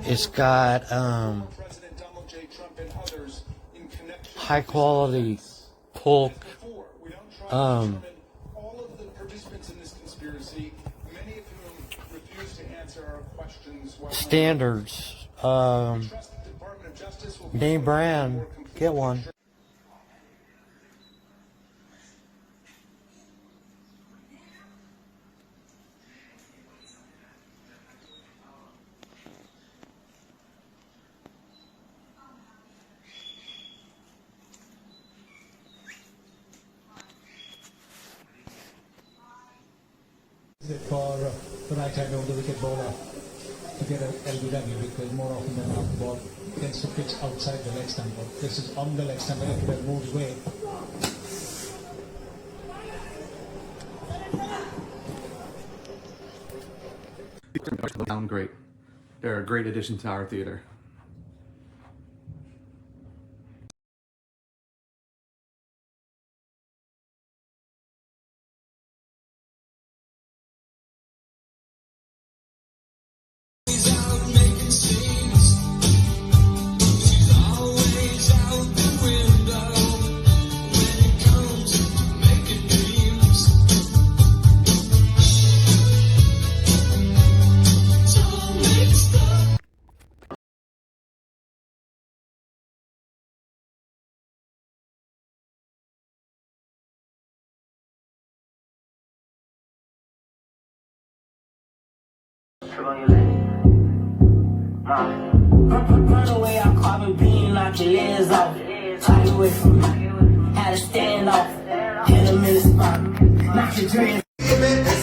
It's got high quality Polk standards, name brand. Get one. For the right hand of the wicket bowler to get an LBW, because more often than not the ball tends to pitch outside the leg stump. But this is on the leg stump, and if it had moved away. They sound great. They're a great addition to our theater. Run away, I'll carbon beam, knock your legs off. Talk away from me, had a stand off. Hit him in the spot, knock your dreads.